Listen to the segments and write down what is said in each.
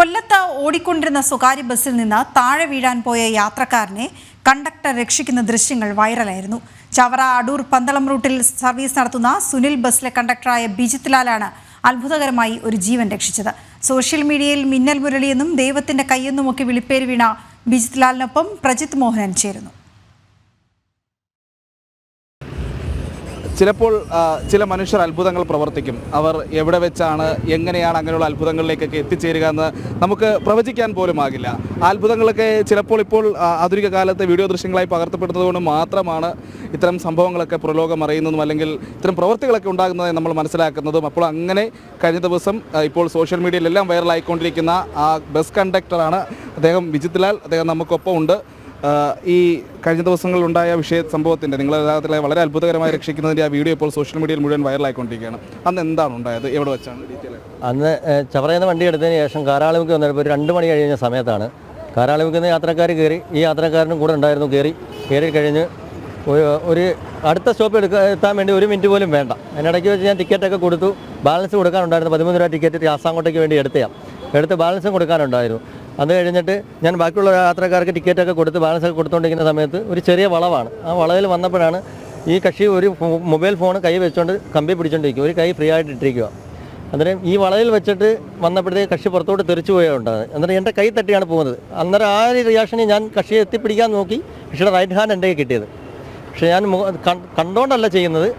കൊല്ലത്ത് ഓടിക്കൊണ്ടിരുന്ന സ്വകാര്യ ബസ്സിൽ നിന്ന് താഴെ വീഴാൻ പോയ യാത്രക്കാരനെ കണ്ടക്ടർ രക്ഷിക്കുന്ന ദൃശ്യങ്ങൾ വൈറലായിരുന്നു. ചവറ അടൂർ പന്തളം റൂട്ടിൽ സർവീസ് നടത്തുന്ന സുനിൽ ബസ്സിലെ കണ്ടക്ടറായ ബിജിത് ലാലാണ് അത്ഭുതകരമായി ഒരു ജീവൻ രക്ഷിച്ചത്. സോഷ്യൽ മീഡിയയിൽ മിന്നൽ മുരളിയെന്നും ദൈവത്തിന്റെ കൈയെന്നുമൊക്കെ വിളിപ്പേര് വീണ ബിജിത് ലാലിനൊപ്പം പ്രജിത് മോഹനൻ ചേരുന്നു. ചിലപ്പോൾ ചില മനുഷ്യർ അത്ഭുതങ്ങൾ പ്രവർത്തിക്കും. അവർ എവിടെ വെച്ചാണ്, എങ്ങനെയാണ് അങ്ങനെയുള്ള അത്ഭുതങ്ങളിലേക്കൊക്കെ എത്തിച്ചേരുക എന്ന് നമുക്ക് പ്രവചിക്കാൻ പോലും ആകില്ല. അത്ഭുതങ്ങളൊക്കെ ചിലപ്പോൾ ഇപ്പോൾ ആധുനിക കാലത്തെ വീഡിയോ ദൃശ്യങ്ങളായി പകർത്തപ്പെടുന്നതുകൊണ്ട് മാത്രമാണ് ഇത്തരം സംഭവങ്ങളൊക്കെ പ്രലോകം അറിയുന്നതും അല്ലെങ്കിൽ ഇത്തരം പ്രവൃത്തികളൊക്കെ ഉണ്ടാകുന്നതായി നമ്മൾ മനസ്സിലാക്കുന്നതും. അപ്പോൾ അങ്ങനെ കഴിഞ്ഞ ദിവസം ഇപ്പോൾ സോഷ്യൽ മീഡിയയിലെല്ലാം വൈറലായിക്കൊണ്ടിരിക്കുന്ന ആ ബസ് കണ്ടക്ടറാണ് അദ്ദേഹം ബിജിത് ലാൽ. അദ്ദേഹം നമുക്കൊപ്പം ഉണ്ട്. ഈ കഴിഞ്ഞ ദിവസങ്ങളിലുണ്ടായ സംഭവത്തിൻ്റെ നിങ്ങളെ വളരെ അത്ഭുതകരമായി രക്ഷിക്കുന്നതിൻ്റെ ആ വീഡിയോ ഇപ്പോൾ സോഷ്യൽ മീഡിയയിൽ മുഴുവൻ വൈറലായിക്കൊണ്ടിരിക്കുകയാണ്. അന്ന് എന്താണ് ഉണ്ടായത്, എവിടെ വെച്ചാണ് ഡീറ്റെയിൽ? അന്ന് ചവറയിൽ നിന്ന് വണ്ടി എടുത്തതിന് ശേഷം കാരാളിമുക്ക് വന്നപ്പോൾ ഒരു 2 മണി കഴിഞ്ഞ സമയത്താണ് കാരാളിമുക്കിൽ നിന്ന് യാത്രക്കാർ കയറി. ഈ യാത്രക്കാരനും കൂടെ ഉണ്ടായിരുന്നു. കയറി കഴിഞ്ഞ് ഒരു അടുത്ത സ്റ്റോപ്പ് എത്താൻ വേണ്ടി 1 മിനിറ്റ് പോലും വേണ്ട. അതിനിടയ്ക്ക് വെച്ച് ഞാൻ ടിക്കറ്റൊക്കെ കൊടുത്തു. ബാലൻസ് കൊടുക്കാനുണ്ടായിരുന്നു. 13 രൂപ ടിക്കറ്റ് ആസാങ്ങോട്ടേക്ക് വേണ്ടി എടുത്ത് ബാലൻസും കൊടുക്കാനുണ്ടായിരുന്നു. അത് കഴിഞ്ഞിട്ട് ഞാൻ ബാക്കിയുള്ള യാത്രക്കാർക്ക് ടിക്കറ്റൊക്കെ കൊടുത്ത് ബാലൻസൊക്കെ കൊടുത്തുകൊണ്ടിരിക്കുന്ന സമയത്ത് ഒരു ചെറിയ വളവാണ്. ആ വളവിൽ വന്നപ്പോഴാണ് ഈ കക്ഷി ഒരു മൊബൈൽ ഫോൺ കൈ വെച്ചുകൊണ്ട് കമ്പി പിടിച്ചുകൊണ്ടിരിക്കുക, ഒരു കൈ ഫ്രീ ആയിട്ട് ഇട്ടിരിക്കുക. അന്നേരം ഈ വളവിൽ വെച്ചിട്ട് വന്നപ്പോഴത്തേക്ക് കക്ഷി പുറത്തോട്ട് തെറിച്ചു പോയുണ്ടായത്. അന്നേരം എൻ്റെ കൈ തട്ടിയാണ് പോകുന്നത്. അന്നേരം ആ ഒരു റിയാക്ഷനിൽ ഞാൻ കക്ഷിയെ എത്തിപ്പിടിക്കാൻ നോക്കി. കക്ഷിയുടെ റൈറ്റ് ഹാൻഡ് എൻ്റെ കിട്ടിയത്. പക്ഷേ ഞാൻ കണ്ടോണ്ടല്ല ചെയ്യുന്നത്.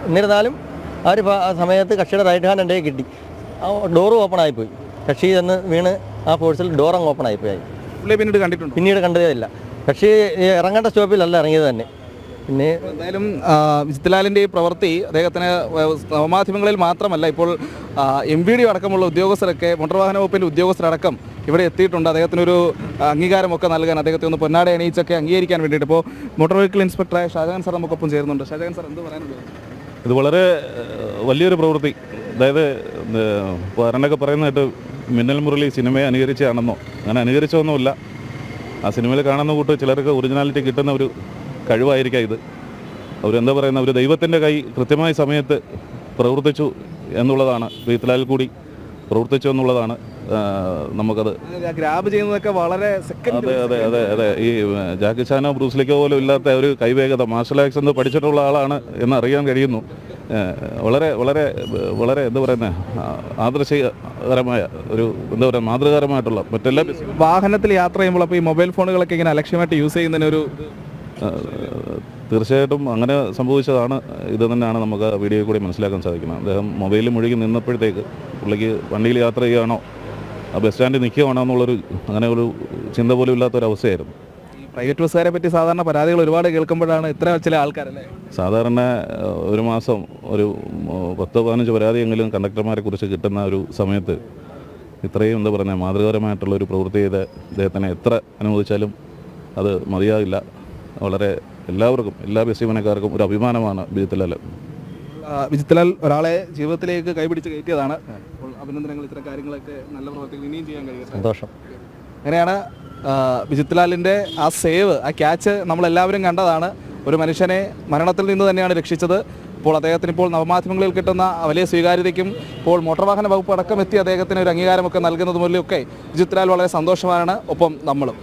എന്നിരുന്നാലും ആ ഒരു സമയത്ത് കക്ഷിയുടെ റൈറ്റ് ഹാൻഡ് എൻ്റെ കിട്ടി. ആ ഡോറ് ഓപ്പൺ ആയിപ്പോയി. കക്ഷി ചെന്ന് വീണ് ആ ഫോഴ്സിൽ ഡോർ അങ്ങ് ഓപ്പൺ ആയിപ്പോയി. പിന്നീട് കണ്ടതേ ഇല്ല. കക്ഷി ഇറങ്ങേണ്ട സ്റ്റോപ്പിലല്ല ഇറങ്ങിയത് തന്നെ. പിന്നെ എന്തായാലും ബിജിത് ലാലിൻ്റെ ഈ പ്രവൃത്തി അദ്ദേഹത്തിന് നവമാധ്യമങ്ങളിൽ മാത്രമല്ല, ഇപ്പോൾ MVD അടക്കമുള്ള ഉദ്യോഗസ്ഥരൊക്കെ, മോട്ടോർ വാഹന വകുപ്പിൻ്റെ ഉദ്യോഗസ്ഥരടക്കം ഇവിടെ എത്തിയിട്ടുണ്ട്. അദ്ദേഹത്തിനൊരു അംഗീകാരമൊക്കെ നൽകാൻ, അദ്ദേഹത്തെ ഒന്ന് പൊന്നാട അണിയിച്ചൊക്കെ അംഗീകരിക്കാൻ വേണ്ടിയിട്ട്. ഇപ്പോൾ മോട്ടോർ വെഹിക്കിൾ ഇൻസ്പെക്ടറായ ഷാജഹാൻ സാർ നമുക്കൊപ്പം ചേരുന്നുണ്ട്. ഷാജഹാൻ സാർ, എന്ത് പറയാനുള്ളത്? ഇത് വളരെ വലിയൊരു പ്രവൃത്തി. അതായത് ആരനൊക്കെ പറയുന്നതായിട്ട് മിന്നൽ മുരളി സിനിമയെ അനുകരിച്ചാണെന്നോ, അങ്ങനെ അനുകരിച്ചൊന്നുമില്ല. ആ സിനിമയിൽ കാണുന്ന കൂട്ട് ചിലർക്ക് ഒറിജിനാലിറ്റി കിട്ടുന്ന ഒരു കഴിവായിരിക്കാം ഇത്. അവരെന്താ പറയുന്ന, ഒരു ദൈവത്തിൻ്റെ കൈ കൃത്യമായ സമയത്ത് പ്രവർത്തിച്ചു എന്നുള്ളതാണ്. ബിജിത് ലാൽ കൂടി പ്രവർത്തിച്ചു എന്നുള്ളതാണ് നമുക്കത് ഗ്രാബ് ചെയ്യുന്നതൊക്കെ വളരെ. അതെ. ഈ ജാക്കി ചാനോ ബ്രൂസ്ലിക്കോ പോലും ഇല്ലാത്ത ഒരു കൈവേഗത, മാർഷൽ ആർട്സ് എന്ന് പഠിച്ചിട്ടുള്ള ആളാണ് എന്നറിയാൻ കഴിയുന്നു. വളരെ വളരെ വളരെ എന്താ പറയുന്നത്, ആദർശകരമായ ഒരു എന്താ പറയുക, മാതൃകാരമായിട്ടുള്ള മറ്റെല്ലാ വാഹനത്തിൽ യാത്ര ചെയ്യുമ്പോൾ അപ്പോൾ ഈ മൊബൈൽ ഫോണുകളൊക്കെ ഇങ്ങനെ അലക്ഷ്യമായിട്ട് യൂസ് ചെയ്യുന്നതിനൊരു തീർച്ചയായിട്ടും അങ്ങനെ സംഭവിച്ചതാണ്. ഇത് തന്നെയാണ് നമുക്ക് വീഡിയോയിൽ കൂടി മനസ്സിലാക്കാൻ സാധിക്കുന്നത്. അദ്ദേഹം മൊബൈലിൽ മുഴുകി നിന്നപ്പോഴത്തേക്ക് പുള്ളിക്ക് വണ്ടിയിൽ യാത്ര ചെയ്യുകയാണോ, ബസ് സ്റ്റാൻഡിൽ നിൽക്കുകയാണോ എന്നുള്ളൊരു അങ്ങനെ ഒരു ചിന്ത പോലും ഇല്ലാത്തൊരവസ്ഥയായിരുന്നു. പ്രൈവറ്റ് ബസ്സുകാരെ പറ്റി സാധാരണ പരാതികൾ ഒരുപാട് കേൾക്കുമ്പോഴാണ് ഇത്ര ചില ആൾക്കാരല്ലേ. സാധാരണ ഒരു മാസം ഒരു 10-15 പരാതിയെങ്കിലും കണ്ടക്ടർമാരെ കുറിച്ച് കിട്ടുന്ന ഒരു സമയത്ത് ഇത്രയും എന്താ പറയുക, മാതൃകാപരമായിട്ടുള്ളൊരു പ്രവൃത്തി ചെയ്ത് അദ്ദേഹത്തിനെ എത്ര അനുവദിച്ചാലും അത് മതിയാകില്ല. വളരെ എല്ലാവർക്കും, എല്ലാ ബസ് ജീവനക്കാർക്കും ഒരു അഭിമാനമാണ് ബിജിത് ലാൽ. ബിജിത് ലാൽ ഒരാളെ ജീവിതത്തിലേക്ക് കൈപിടിച്ച് കയറ്റിയതാണ്. അപ്പോൾ അഭിനന്ദനങ്ങൾ. ഇത്തരം കാര്യങ്ങളൊക്കെ നല്ല പ്രവർത്തികൾ ഇനിയും ചെയ്യാൻ കഴിയും. സന്തോഷം. അങ്ങനെയാണ് ബിജിത് ലാലിൻ്റെ ആ സേവ്, ആ ക്യാച്ച് നമ്മളെല്ലാവരും കണ്ടതാണ്. ഒരു മനുഷ്യനെ മരണത്തിൽ നിന്ന് തന്നെയാണ് രക്ഷിച്ചത്. ഇപ്പോൾ അദ്ദേഹത്തിന് ഇപ്പോൾ നവമാധ്യമങ്ങളിൽ കിട്ടുന്ന വലിയ സ്വീകാര്യതയ്ക്കും ഇപ്പോൾ മോട്ടോർ വാഹന വകുപ്പ് അടക്കം എത്തി അദ്ദേഹത്തിന് ഒരു അംഗീകാരമൊക്കെ നൽകുന്നത് മൂലമൊക്കെ ബിജിത് ലാൽ വളരെ സന്തോഷമാണ്. ഒപ്പം നമ്മളും.